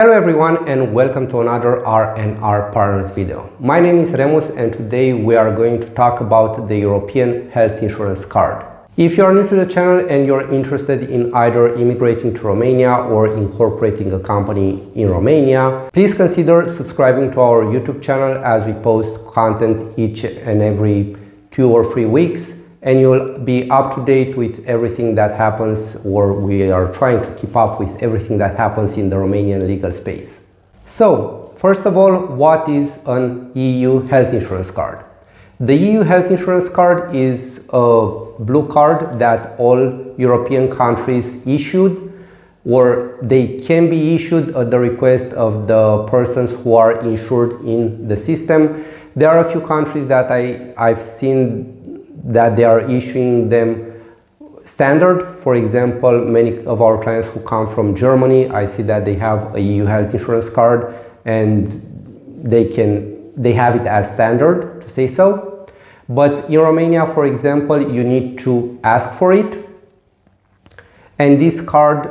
Hello everyone and welcome to another R&R Partners video. My name is Remus and today we are going to talk about the European Health Insurance Card. If you are new to the channel and you're interested in either immigrating to Romania or incorporating a company in Romania, please consider subscribing to our YouTube channel as we post content each and every 2 or 3 weeks. And you'll be up to date with everything that happens, or we are trying to keep up with everything that happens in the Romanian legal space. So, first of all, what is an EU health insurance card? The EU health insurance card is a blue card that all European countries issued, or they can be issued at the request of the persons who are insured in the system. There are a few countries that I've seen that they are issuing them standard. For example, many of our clients who come from Germany, I see that they have a EU health insurance card and they have it as standard, to say so. But in Romania, for example, you need to ask for it, and this card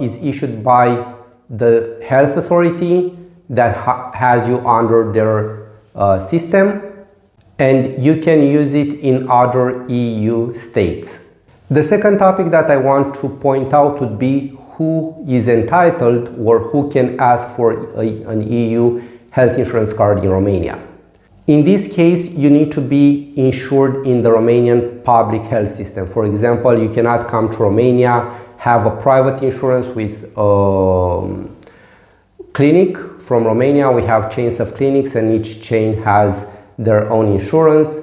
is issued by the health authority that has you under their system, and you can use it in other EU states. The second topic that I want to point out would be who is entitled or who can ask for an EU health insurance card in Romania. In this case, you need to be insured in the Romanian public health system. For example, you cannot come to Romania, have a private insurance with a clinic. From Romania, we have chains of clinics and each chain has their own insurance.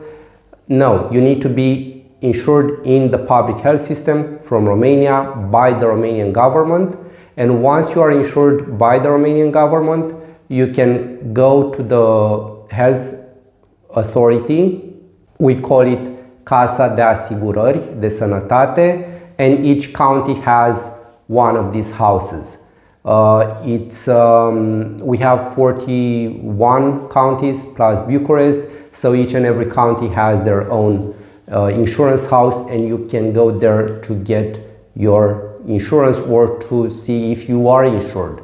No, you need to be insured in the public health system from Romania by the Romanian government. And once you are insured by the Romanian government, you can go to the health authority. We call it Casa de Asigurări de Sănătate, and each county has one of these houses. We have 41 counties plus Bucharest, so each and every county has their own insurance house, and you can go there to get your insurance or to see if you are insured.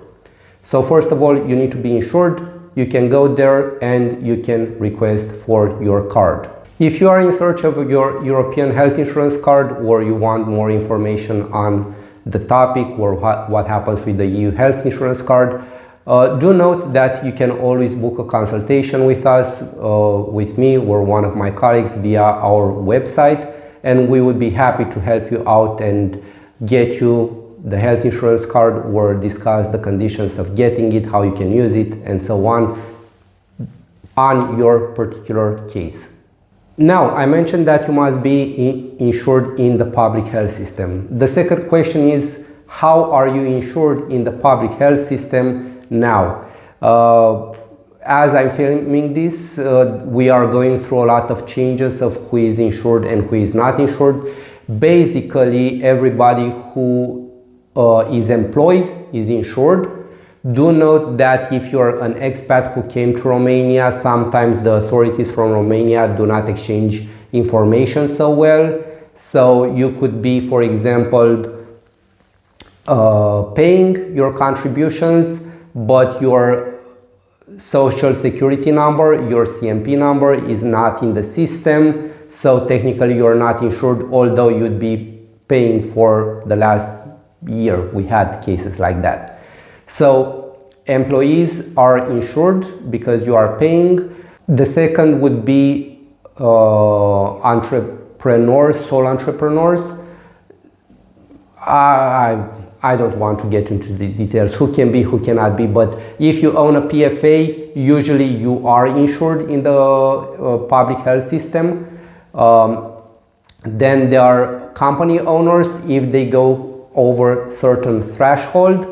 So first of all, you need to be insured. You can go there and you can request for your card. If you are in search of your European health insurance card, or you want more information on the topic or what happens with the EU health insurance card, do note that you can always book a consultation with us, with me or one of my colleagues via our website, and we would be happy to help you out and get you the health insurance card or discuss the conditions of getting it, how you can use it, and so on your particular case. Now, I mentioned that you must be insured in the public health system. The second question is, how are you insured in the public health system now? As I'm filming this, we are going through a lot of changes of who is insured and who is not insured. Basically, everybody who is employed is insured. Do note that if you're an expat who came to Romania, sometimes the authorities from Romania do not exchange information so well. So you could be, for example, paying your contributions, but your social security number, your CMP number, is not in the system. So technically you're not insured, although you'd be paying for the last year. We had cases like that. So employees are insured because you are paying. The second would be entrepreneurs, sole entrepreneurs. I don't want to get into the details, who can be, who cannot be, but if you own a PFA, usually you are insured in the public health system. Then there are company owners if they go over certain threshold.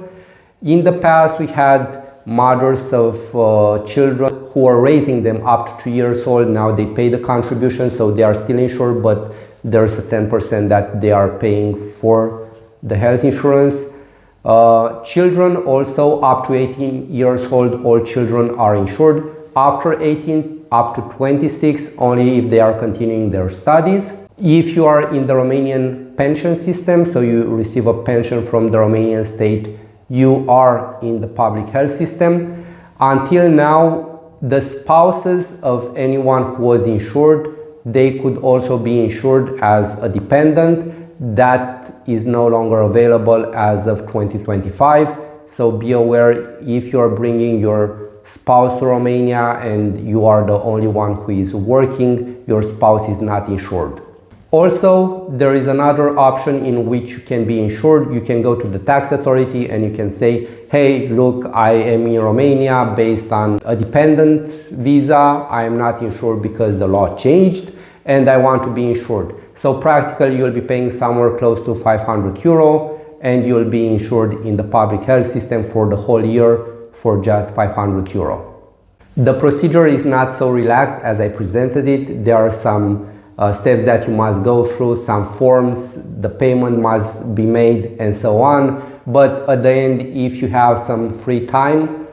In the past, we had mothers of children who are raising them up to 2 years old. Now they pay the contribution, so they are still insured, but there's a 10% that they are paying for the health insurance. Children also up to 18 years old, all children are insured. After 18, up to 26, only if they are continuing their studies. If you are in the Romanian pension system, so you receive a pension from the Romanian state, you are in the public health system. Until now, the spouses of anyone who was insured, they could also be insured as a dependent. That is no longer available as of 2025. So be aware, if you're bringing your spouse to Romania and you are the only one who is working, your spouse is not insured. Also, there is another option in which you can be insured. You can go to the tax authority and you can say, hey, look, I am in Romania based on a dependent visa. I am not insured because the law changed and I want to be insured. So practically you'll be paying somewhere close to 500 euro and you'll be insured in the public health system for the whole year for just 500 euro. The procedure is not so relaxed as I presented it. There are some steps that you must go through, some forms, the payment must be made and so on. But at the end, if you have some free time,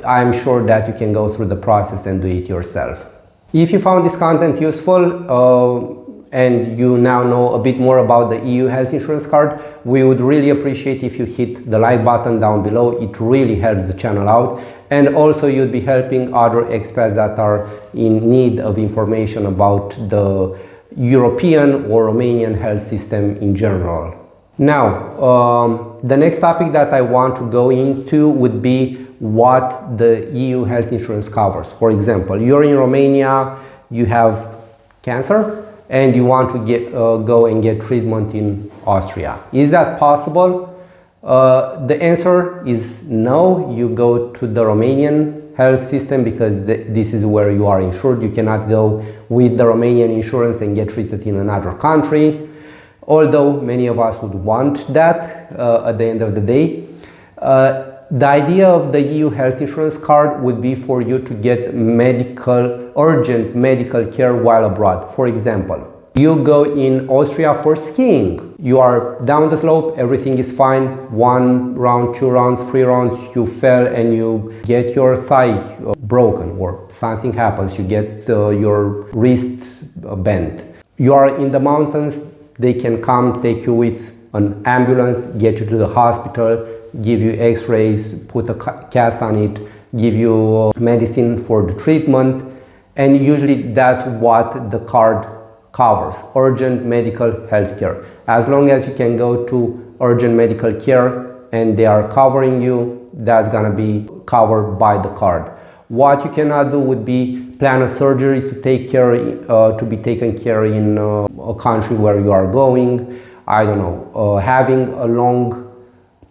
I'm sure that you can go through the process and do it yourself. If you found this content useful and you now know a bit more about the EU health insurance card, we would really appreciate if you hit the like button down below. It really helps the channel out. And also you'd be helping other expats that are in need of information about the European or Romanian health system in general. Now, the next topic that I want to go into would be what the EU health insurance covers. For example, you're in Romania, you have cancer, and you want to go and get treatment in Austria. Is that possible? The answer is no. You go to the Romanian health system because this is where you are insured. You cannot go with the Romanian insurance and get treated in another country, although many of us would want that at the end of the day. The idea of the EU health insurance card would be for you to get urgent medical care while abroad. For example, you go in Austria for skiing. You are down the slope, everything is fine. 1 round, 2 rounds, 3 rounds, you fell and you get your thigh broken or something happens. You get your wrist bent. You are in the mountains, they can come take you with an ambulance, get you to the hospital, give you x-rays, put a cast on it, give you medicine for the treatment, and usually that's what the card covers, urgent medical health care. As long as you can go to urgent medical care and they are covering you, that's gonna be covered by the card. What you cannot do would be plan a surgery to be taken care in a country where you are going. I don't know, having a long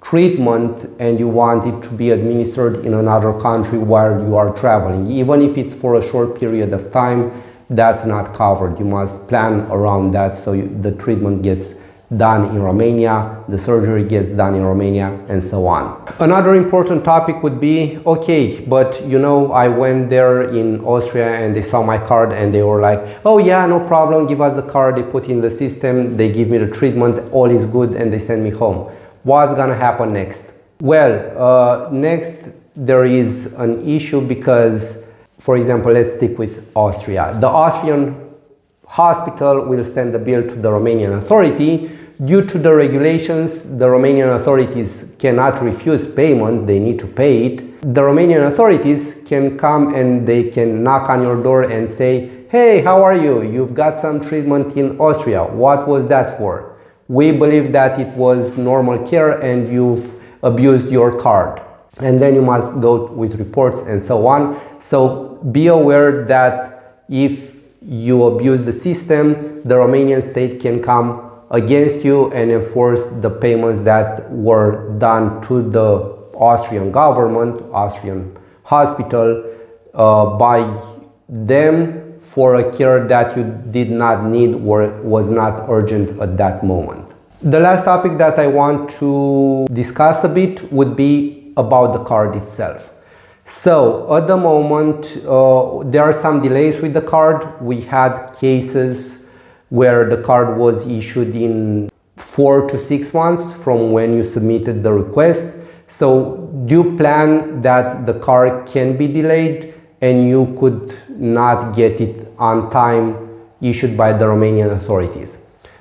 treatment and you want it to be administered in another country while you are traveling. Even if it's for a short period of time, that's not covered. You must plan around that so the treatment gets done in Romania, the surgery gets done in Romania, and so on. Another important topic would be, okay, but you know, I went there in Austria and they saw my card and they were like, oh yeah, no problem, give us the card, they put in the system, they give me the treatment, all is good, and they send me home. What's gonna happen next? Well, next there is an issue because, for example, let's stick with Austria. The Austrian hospital will send the bill to the Romanian authority. Due to the regulations, the Romanian authorities cannot refuse payment, they need to pay it. The Romanian authorities can come and they can knock on your door and say, hey, how are you? You've got some treatment in Austria. What was that for? We believe that it was normal care and you've abused your card. And then you must go with reports and so on. So be aware that if you abuse the system, the Romanian state can come against you and enforce the payments that were done to the Austrian government, Austrian hospital, by them for a care that you did not need or was not urgent at that moment. The last topic that I want to discuss a bit would be about the card itself. So at the moment, there are some delays with the card. We had cases where the card was issued in 4 to 6 months from when you submitted the request. So do plan that the card can be delayed and you could not get it on time issued by the Romanian authorities.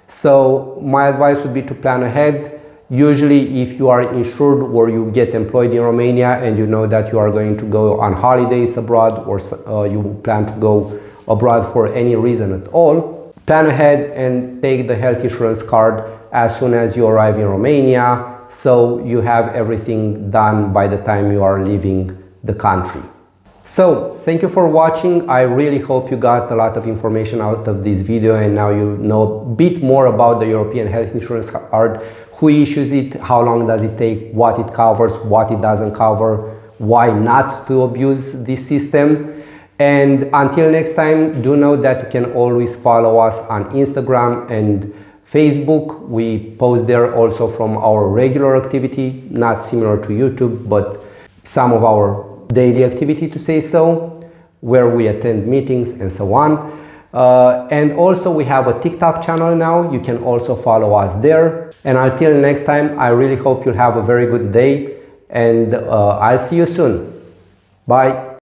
So my advice would be to plan ahead. Usually if you are insured or you get employed in Romania and you know that you are going to go on holidays abroad, or you plan to go abroad for any reason at all, plan ahead and take the health insurance card as soon as you arrive in Romania, so you have everything done by the time you are leaving the country. So thank you for watching. I really hope you got a lot of information out of this video, and now you know a bit more about the European health insurance card, who issues it, how long does it take, what it covers, what it doesn't cover, why not to abuse this system. And until next time, do know that you can always follow us on Instagram and Facebook. We post there also from our regular activity, not similar to YouTube, but some of our daily activity, to say so, where we attend meetings and so on. And also we have a TikTok channel now. You can also follow us there. And until next time, I really hope you'll have a very good day, and I'll see you soon. Bye.